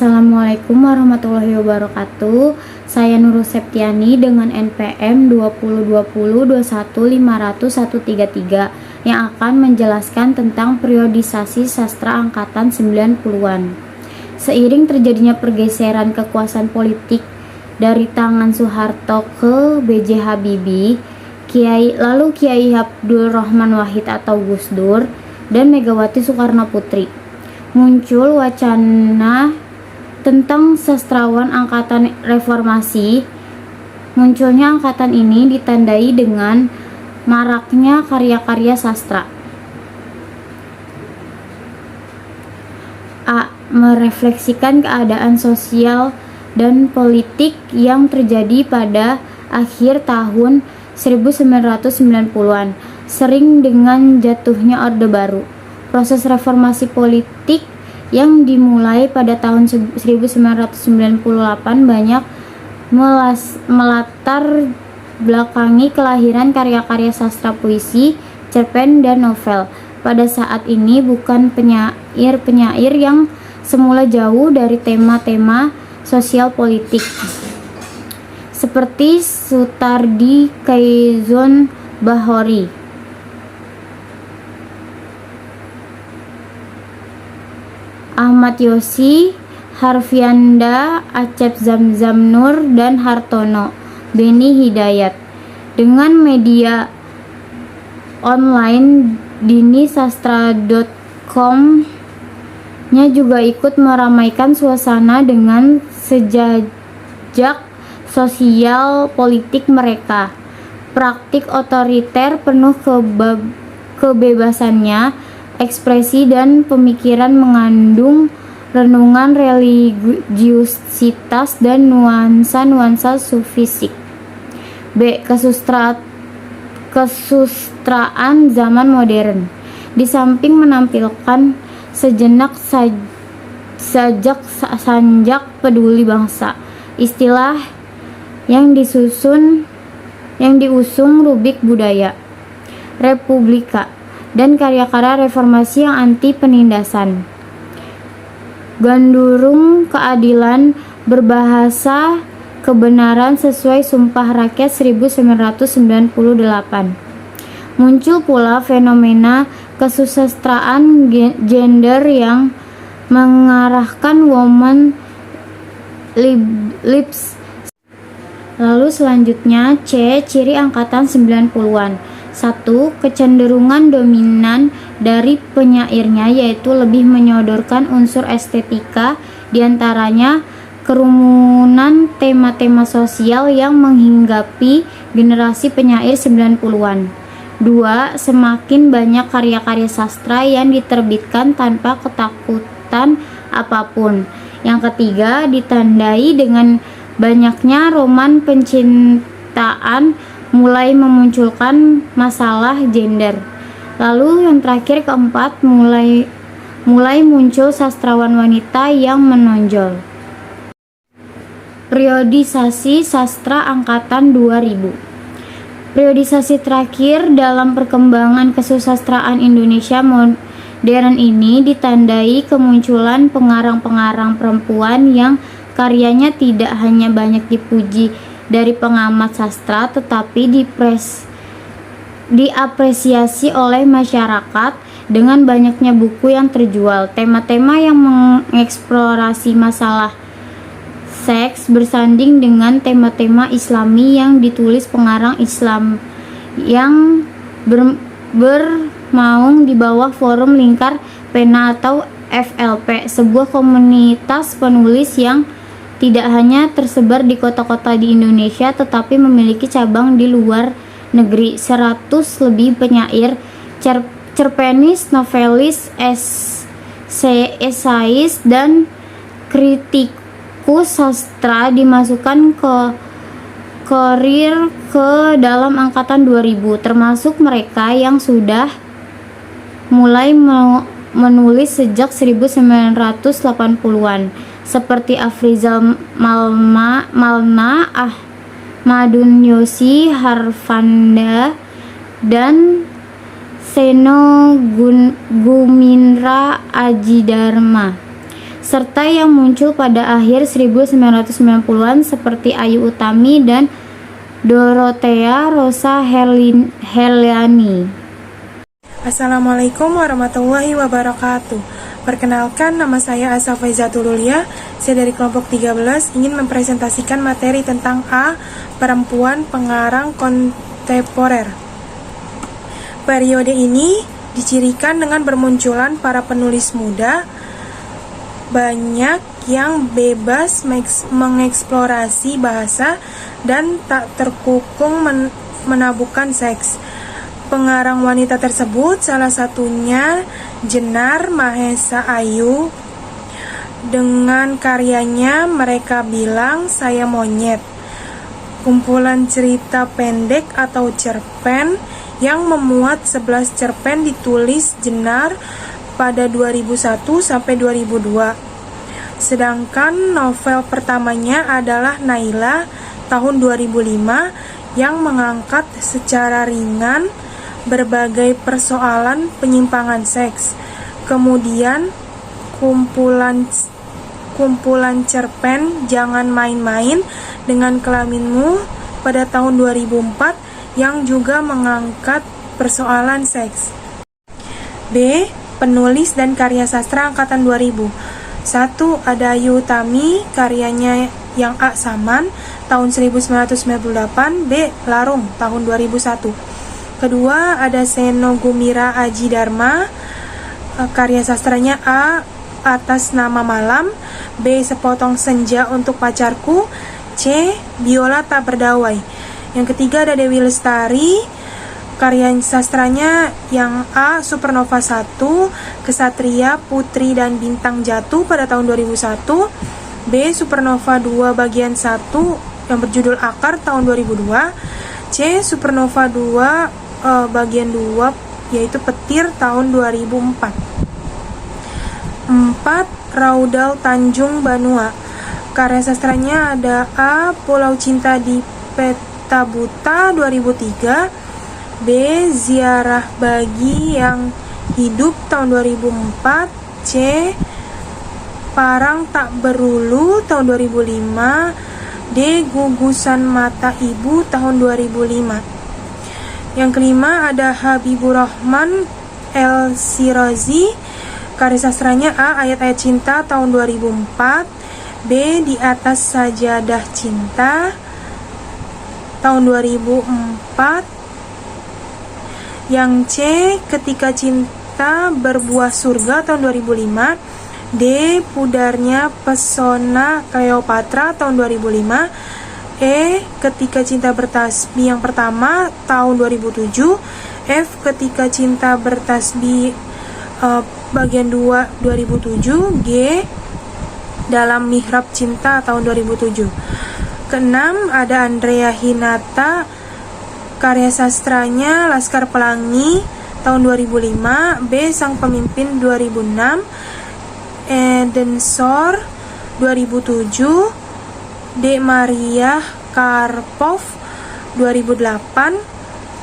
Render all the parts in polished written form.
Assalamualaikum warahmatullahi wabarakatuh. Saya Nurul Septiani dengan NPM 202021510133 yang akan menjelaskan tentang periodisasi sastra angkatan 90-an. Seiring terjadinya pergeseran kekuasaan politik dari tangan Soeharto ke B.J. Habibie, lalu Kiai Abdul Rahman Wahid atau Gus Dur, dan Megawati Soekarno Putri, muncul wacana tentang sastrawan angkatan reformasi. Munculnya angkatan ini ditandai dengan maraknya karya-karya sastra. A. Merefleksikan keadaan sosial dan politik yang terjadi pada akhir tahun 1990-an, sering dengan jatuhnya Orde Baru. Proses reformasi politik yang dimulai pada tahun 1998 banyak melatar belakangi kelahiran karya-karya sastra puisi, cerpen, dan novel. Pada saat ini bukan penyair-penyair yang semula jauh dari tema-tema sosial politik seperti Sutardi Kaizon Bahori, Ahmad Yosi, Harfianda, Acep Zamzam Nur, dan Hartono, Beni Hidayat. Dengan media online dinisastra.com-nya juga ikut meramaikan suasana dengan sejajak sosial politik mereka. Praktik otoriter penuh kebebasannya ekspresi dan pemikiran mengandung renungan religiusitas dan nuansa-nuansa sufistik. B. Kesustraan zaman modern. Di samping menampilkan sejenak sanjak peduli bangsa, istilah yang diusung rubrik budaya Republika, dan karya-karya reformasi yang anti penindasan. Gandurung keadilan, berbahasa kebenaran sesuai Sumpah Rakyat 1998. Muncul pula fenomena kesusastraan gender yang mengarahkan woman lips. Lalu selanjutnya C. Ciri angkatan 90-an. 1. Kecenderungan dominan dari penyairnya yaitu lebih menyodorkan unsur estetika, diantaranya kerumunan tema-tema sosial yang menghinggapi generasi penyair 90-an. 2. Semakin banyak karya-karya sastra yang diterbitkan tanpa ketakutan apapun. Yang ketiga, ditandai dengan banyaknya roman pencintaan mulai memunculkan masalah gender. Lalu yang terakhir, keempat, mulai muncul sastrawan wanita yang menonjol. Periodisasi sastra angkatan 2000. Periodisasi terakhir dalam perkembangan kesusastraan Indonesia modern ini ditandai kemunculan pengarang-pengarang perempuan yang karyanya tidak hanya banyak dipuji dari pengamat sastra tetapi diapresiasi oleh masyarakat dengan banyaknya buku yang terjual. Tema-tema yang mengeksplorasi masalah seks bersanding dengan tema-tema Islami yang ditulis pengarang Islam yang bernaung di bawah Forum Lingkar Pena atau FLP, sebuah komunitas penulis yang tidak hanya tersebar di kota-kota di Indonesia tetapi memiliki cabang di luar negeri. 100 lebih penyair, cerpenis, novelis, esais, dan kritikus sastra dimasukkan ke dalam angkatan 2000, termasuk mereka yang sudah mulai menulis sejak 1980-an. Seperti Afrizal Malna, Ahmadun Yosi, Harfanda, dan Seno Gumindra Aji Dharma. serta yang muncul pada akhir 1990-an seperti Ayu Utami dan Dorothea Rosa Helani. Assalamualaikum warahmatullahi wabarakatuh. Perkenalkan, nama saya Asa Faizatululia. Saya dari kelompok 13 ingin mempresentasikan materi tentang A. Perempuan pengarang kontemporer. Periode ini dicirikan dengan bermunculan para penulis muda banyak yang bebas mengeksplorasi bahasa dan tak terkungkung menabuhkan seks. Pengarang wanita tersebut salah satunya Jenar Mahesa Ayu. Dengan karyanya Mereka Bilang Saya Monyet, kumpulan cerita pendek atau cerpen yang memuat 11 cerpen ditulis Jenar pada 2001 sampai 2002. Sedangkan novel pertamanya adalah Naila tahun 2005 yang mengangkat secara ringan berbagai persoalan penyimpangan seks. Kemudian kumpulan cerpen Jangan Main-Main dengan Kelaminmu pada tahun 2004 yang juga mengangkat persoalan seks. B. Penulis dan karya sastra angkatan 2000. 1. Ada Ayu Utami, karyanya Yang A. Saman tahun 1998. B. Larung tahun 2001. Kedua, ada Seno Gumira Aji Dharma, karya sastranya A. Atas Nama Malam. B. Sepotong Senja Untuk Pacarku. C. Biola Tak Berdawai. Yang ketiga ada Dewi Lestari, karya sastranya yang A. Supernova 1, Kesatria, Putri dan Bintang Jatuh pada tahun 2001. B. Supernova 2 bagian 1 yang berjudul Akar tahun 2002. C. Supernova 2 bagian 2 yaitu Petir tahun 2004. 4. Raudal Tanjung Banua, karya sastranya ada A. Pulau Cinta di Peta Buta 2003. B. Ziarah Bagi Yang Hidup tahun 2004. C. Parang Tak Berulu tahun 2005. D. Gugusan Mata Ibu tahun 2005. Yang kelima ada Habibur Rahman El Sirazi, karya sastranya A. Ayat-ayat Cinta tahun 2004. B. Di Atas Sajadah Cinta tahun 2004. Yang C. Ketika Cinta Berbuah Surga tahun 2005. D. Pudarnya Pesona Cleopatra tahun 2005. E. Ketika Cinta Bertasbih yang pertama tahun 2007. F. Ketika Cinta Bertasbih bagian 2 2007. G. Dalam Mihrab Cinta tahun 2007. Keenam ada Andrea Hinata, karya sastranya Laskar Pelangi tahun 2005. B. Sang Pemimpin 2006. Eden Sor 2007. D. Maria Karpov 2008.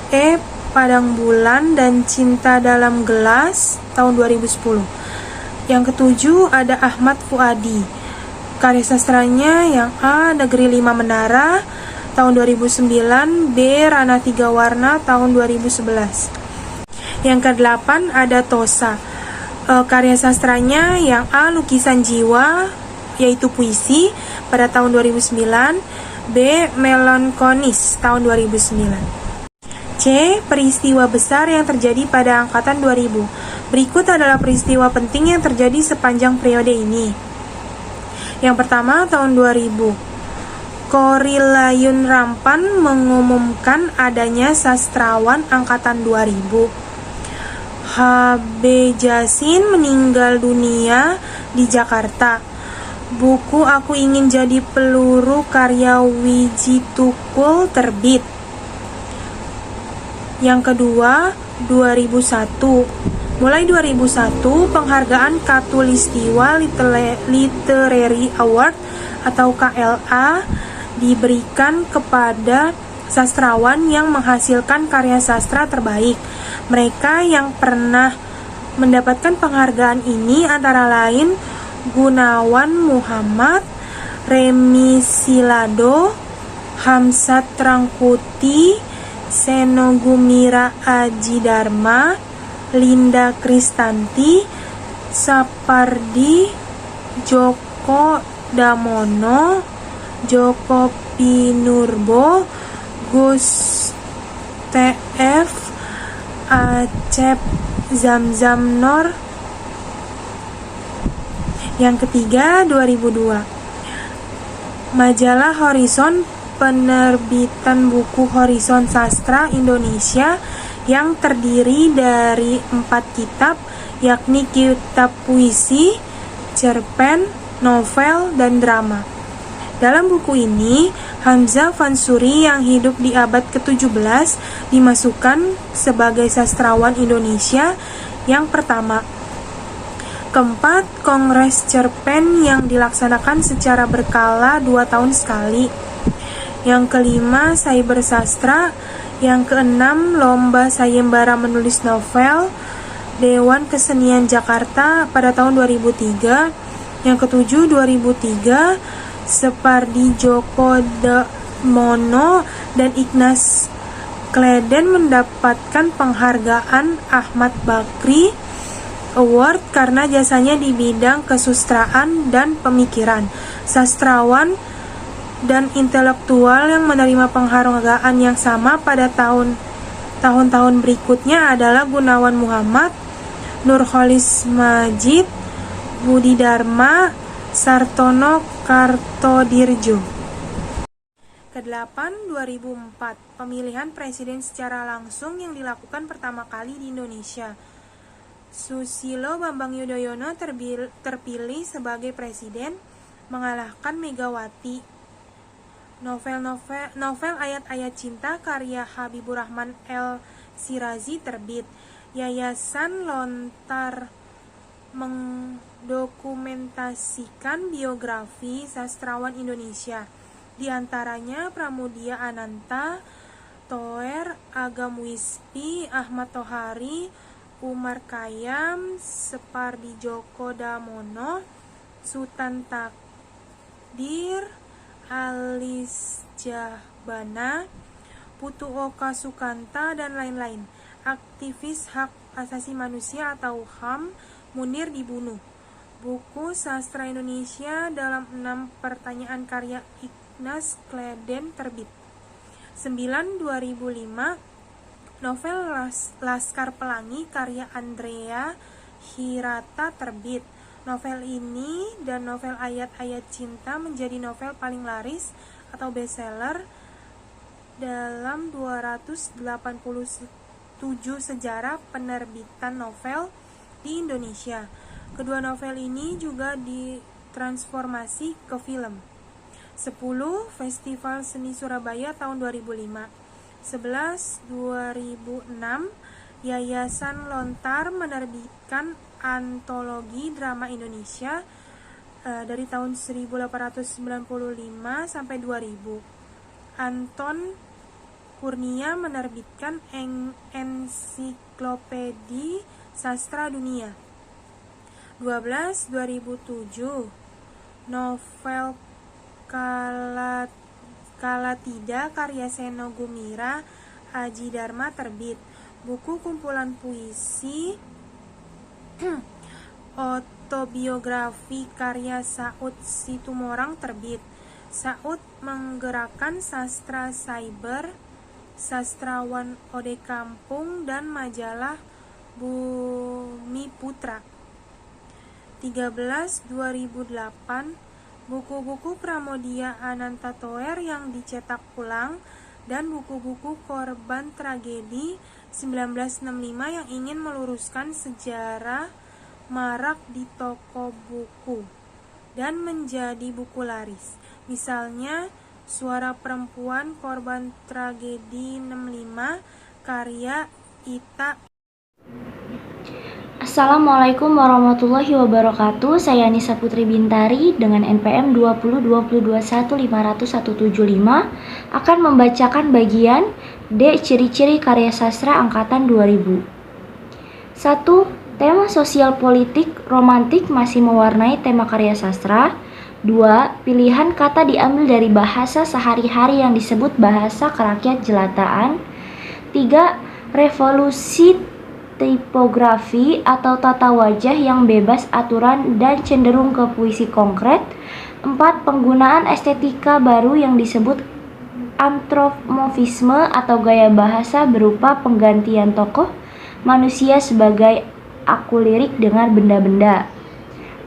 E. Padang Bulan dan Cinta Dalam Gelas tahun 2010. Yang ketujuh ada Ahmad Fuadi, karya sastranya yang A. Negeri Lima Menara tahun 2009. B. Ranah Tiga Warna tahun 2011. Yang kedelapan ada Tosa, karya sastranya yang A. Lukisan Jiwa yaitu puisi pada tahun 2009. B. Melankolis tahun 2009. C. Peristiwa besar yang terjadi pada angkatan 2000. Berikut adalah peristiwa penting yang terjadi sepanjang periode ini. Yang pertama tahun 2000, Korillayun Rampan mengumumkan adanya sastrawan angkatan 2000. H.B. Jasin meninggal dunia di Jakarta. Buku Aku Ingin Jadi Peluru karya Wiji Tukul terbit. Yang kedua, 2001. Mulai 2001, penghargaan Katulistiwa Literary Award atau KLA diberikan kepada sastrawan yang menghasilkan karya sastra terbaik. Mereka yang pernah mendapatkan penghargaan ini antara lain Gunawan Muhammad, Remi Silado, Hamsat Rangkuti, Seno Gumira Aji Dharma, Linda Kristanti, Sapardi Djoko Damono, Joko Pinurbo, Gus TF, Acep Zamzam Nor. Yang ketiga, 2002. Majalah Horizon, penerbitan buku Horizon Sastra Indonesia yang terdiri dari 4 kitab, yakni kitab puisi, cerpen, novel, dan drama. Dalam buku ini, Hamzah Fansuri yang hidup di abad ke-17 dimasukkan sebagai sastrawan Indonesia yang pertama. Keempat, Kongres Cerpen yang dilaksanakan secara berkala 2 tahun sekali. Yang kelima, Cyber Sastra. Yang keenam, Lomba Sayembara Menulis Novel Dewan Kesenian Jakarta pada tahun 2003. Yang ketujuh, 2003, Separdi Djoko Damono dan Ignas Kleden mendapatkan penghargaan Ahmad Bakri Award karena jasanya di bidang kesusastraan dan pemikiran. Sastrawan dan intelektual yang menerima penghargaan yang sama pada tahun-tahun berikutnya adalah Gunawan Muhammad, Nurholis Majid, Budi Dharma, Sartono Kartodirjo. Kedelapan, 2004, pemilihan presiden secara langsung yang dilakukan pertama kali di Indonesia. Susilo Bambang Yudhoyono terpilih sebagai presiden, mengalahkan Megawati. Novel Ayat-Ayat Cinta karya Habibur Rahman El Sirazi terbit. Yayasan Lontar mendokumentasikan biografi sastrawan Indonesia, di antaranya Pramudia Ananta, Toer, Agam Wispi, Ahmad Tohari, Umar Khayyam, Separdi Djoko Damono, Sutan Takdir, Alis Jahbana, Putu Oka Sukanta, dan lain-lain. Aktivis hak asasi manusia atau HAM Munir dibunuh. Buku Sastra Indonesia dalam 6 pertanyaan karya Ignas Kleden terbit. 9, 2005, novel Laskar Pelangi karya Andrea Hirata terbit. Novel ini dan novel Ayat-Ayat Cinta menjadi novel paling laris atau bestseller dalam 287 sejarah penerbitan novel di Indonesia. Kedua novel ini juga ditransformasi ke film. 10, Festival Seni Surabaya tahun 2005. 11, 2006, Yayasan Lontar menerbitkan antologi drama Indonesia dari tahun 1895 sampai 2000. Anton Kurnia menerbitkan Ensiklopedi Sastra Dunia. 12, 2007, novel Kalatida karya Seno Gumira Aji Dharma terbit. Buku kumpulan puisi autobiografi karya Saud Situmorang terbit. Saud menggerakkan sastra cyber, sastrawan Ode Kampung, dan majalah Bumi Putra. 13, 2008, buku-buku Pramodia Ananta Toer yang dicetak ulang dan buku-buku korban tragedi 1965 yang ingin meluruskan sejarah marak di toko buku dan menjadi buku laris. Misalnya Suara Perempuan Korban Tragedi 65 karya Ita. Assalamualaikum warahmatullahi wabarakatuh. Saya Nisa Putri Bintari dengan NPM 2020215175 akan membacakan bagian D. Ciri-ciri karya sastra angkatan 2000. 1. Tema sosial politik romantik masih mewarnai tema karya sastra. 2. Pilihan kata diambil dari bahasa sehari-hari yang disebut bahasa kerakyat jelataan. 3. Revolusi tipografi atau tata wajah yang bebas aturan dan cenderung ke puisi konkret. 4. Penggunaan estetika baru yang disebut antropomorfisme atau gaya bahasa berupa penggantian tokoh manusia sebagai aku lirik dengan benda-benda.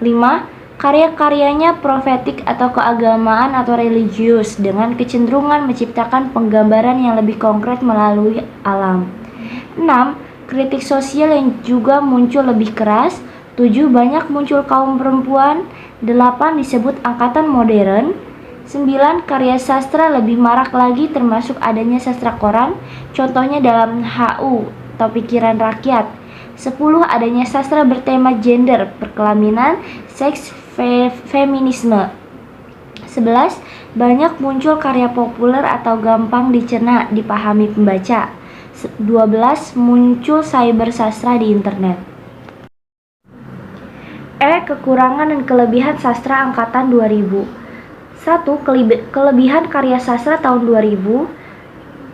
5. Karya-karyanya profetik atau keagamaan atau religius dengan kecenderungan menciptakan penggambaran yang lebih konkret melalui alam. 6. Kritik sosial yang juga muncul lebih keras. 7. Banyak muncul kaum perempuan. 8. Disebut angkatan modern. 9. Karya sastra lebih marak lagi termasuk adanya sastra koran, contohnya dalam HU atau pikiran rakyat. 10. Adanya sastra bertema gender, perkelaminan, seks, feminisme. 11. Banyak muncul karya populer atau gampang dicerna, dipahami pembaca. 12. Muncul cyber sastra di internet. Kekurangan dan kelebihan sastra angkatan 2000. 1. Kelebihan karya sastra tahun 2000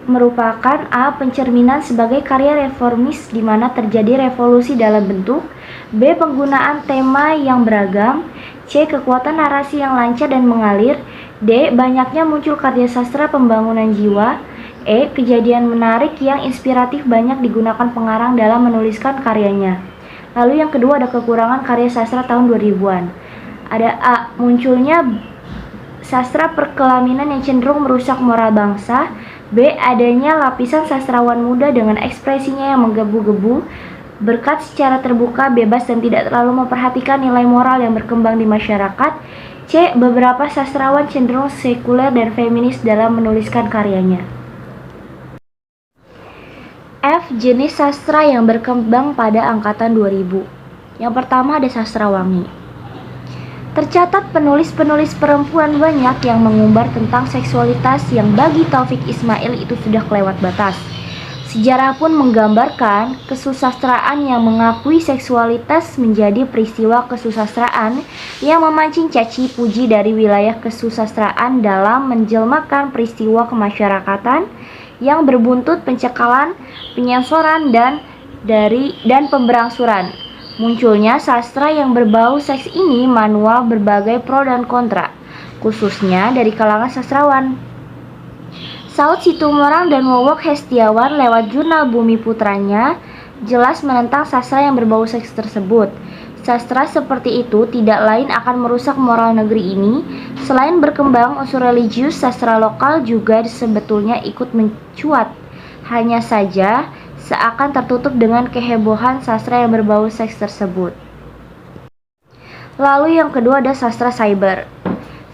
merupakan A. Pencerminan sebagai karya reformis di mana terjadi revolusi dalam bentuk. B. Penggunaan tema yang beragam. C. Kekuatan narasi yang lancar dan mengalir. D. Banyaknya muncul karya sastra pembangunan jiwa. E. Kejadian menarik yang inspiratif banyak digunakan pengarang dalam menuliskan karyanya. Lalu yang kedua ada kekurangan karya sastra tahun 2000-an. Ada A. Munculnya sastra perkelaminan yang cenderung merusak moral bangsa. B. Adanya lapisan sastrawan muda dengan ekspresinya yang menggebu-gebu, berkat secara terbuka, bebas dan tidak terlalu memperhatikan nilai moral yang berkembang di masyarakat. C. Beberapa sastrawan cenderung sekuler dan feminis dalam menuliskan karyanya. F. Jenis sastra yang berkembang pada angkatan 2000. Yang pertama ada sastra wangi. Tercatat penulis-penulis perempuan banyak yang mengumbar tentang seksualitas yang bagi Taufik Ismail itu sudah kelewat batas. Sejarah pun menggambarkan kesusastraan yang mengakui seksualitas menjadi peristiwa kesusastraan yang memancing caci puji dari wilayah kesusastraan dalam menjelmakan peristiwa kemasyarakatan yang berbuntut pencekalan, penyensoran dan pemberangsuran. Munculnya sastra yang berbau seks ini manual berbagai pro dan kontra, khususnya dari kalangan sastrawan. Saud Situmorang dan Wowok Hestiawan lewat jurnal Bumi Putranya jelas menentang sastra yang berbau seks tersebut. Sastra seperti itu tidak lain akan merusak moral negeri ini. Selain berkembang unsur religius, sastra lokal juga sebetulnya ikut mencuat. Hanya saja seakan tertutup dengan kehebohan sastra yang berbau seks tersebut. Lalu yang kedua ada sastra cyber.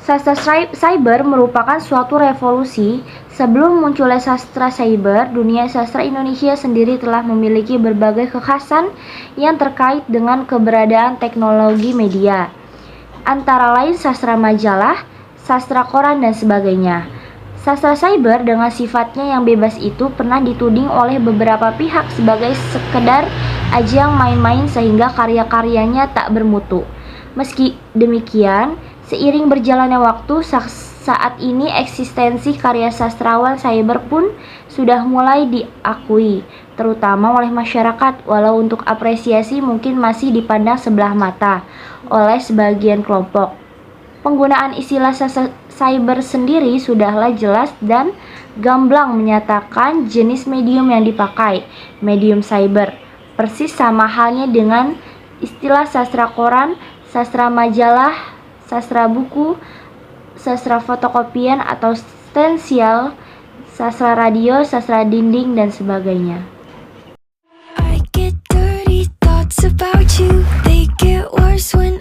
Sastra cyber merupakan suatu revolusi. Sebelum munculnya sastra cyber, dunia sastra Indonesia sendiri telah memiliki berbagai kekhasan yang terkait dengan keberadaan teknologi media. Antara lain sastra majalah, sastra koran dan sebagainya. Sastra cyber dengan sifatnya yang bebas itu pernah dituding oleh beberapa pihak sebagai sekedar ajang main-main sehingga karya-karyanya tak bermutu. Meski demikian, seiring berjalannya waktu, saat ini eksistensi karya sastrawan cyber pun sudah mulai diakui, terutama oleh masyarakat, walau untuk apresiasi mungkin masih dipandang sebelah mata oleh sebagian kelompok. Penggunaan istilah cyber sendiri sudahlah jelas dan gamblang menyatakan jenis medium yang dipakai, medium cyber. Persis sama halnya dengan istilah sastra koran, sastra majalah, sastra buku, sastra fotokopian atau stensial, sastra radio, sastra dinding, dan sebagainya. I get dirty thoughts about you. They get worse when